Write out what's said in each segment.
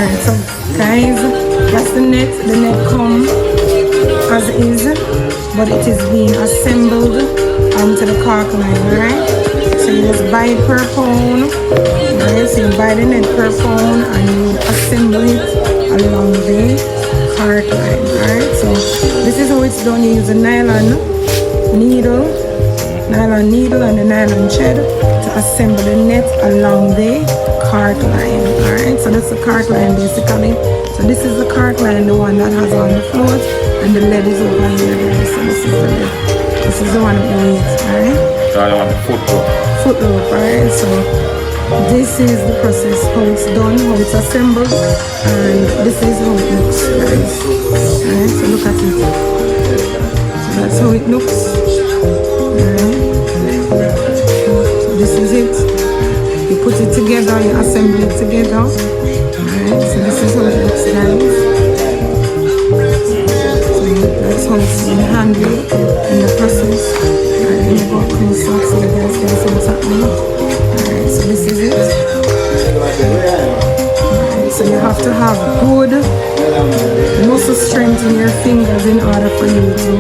Alright, so guys, that's the net. The net come as is, but it is being assembled onto the cork line, alright? So you just buy it per pound, right? So you buy the net per pound and you assemble it along the cork line, alright? So this is how it's done. You use a nylon needle and a nylon thread to assemble the net along the cork line. Alright, so that's the cork line basically. So this is the cork line, the one that has on the float, and the lead is over here, guys. So this is the lead. This is the one that we use, alright? So I want the foot rope. Foot rope, alright? So this is the process, how it's done, how it's assembled, and this is how it looks, guys. Alright, so look at it. So that's how it looks. Alright. So this is it. You put it together, you assemble it together. Alright, so this is how it looks, guys. So that's how it's been handled in the process. Alright, let me go closer so you guys can see what's happening. Alright, so this is it. Alright, so you have to have good muscle strength in your fingers in order for you to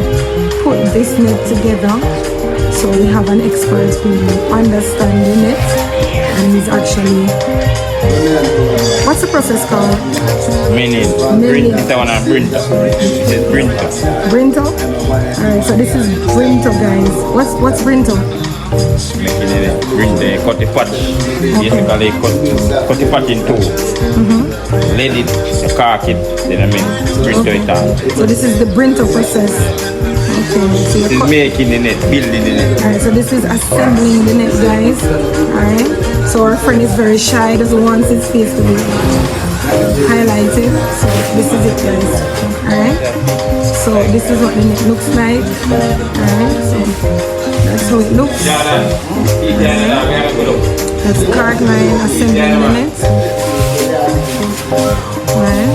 put this net together. So we have an expert who understands it. And he's actually, what's the process called? Milling. It's one of Brinto. It's Brinto. Brinto? Alright, so this is Brinto, guys. What's Brinto? Making it Brinto, cut the pot. Basically, cut the pot in two. Let it, cork it, then I mean, Brinto it out. So this is the Brinto process. Okay, so this is making the net, building the net. Alright, so this is assembling the net, guys. Alright. So our friend is very shy, doesn't want his face to be highlighted. So this is it, guys. Alright. So this is what the net looks like. Alright. So that's how it looks. That's the cork line assembling the net. Alright.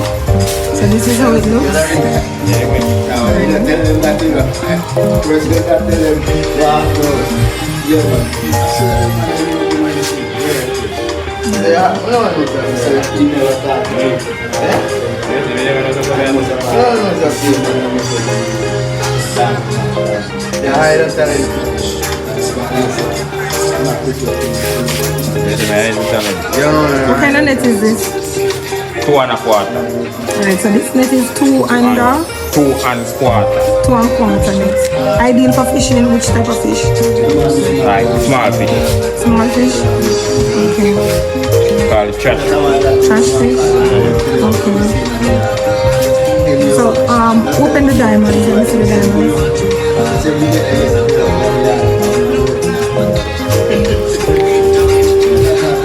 So this is how it looks. What kind of net is this? 2 1/4. Alright, so this net is 2 and 2 1/4. 2 1/4 net. Ideal for fishing. Which type of fish? Like small fish. Small fish? Okay. Called trash. Trash fish? Okay. So, open the diamonds. Let me see the diamonds.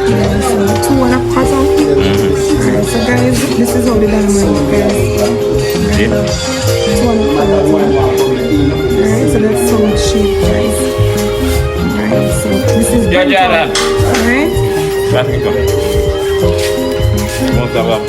Yeah, so 2 1/4. Alright, so guys, this is how the diamond looks, guys. Alright, so that's how it's shaped, guys. Alright, so this is Yeah, Alright. Let's go. Most of our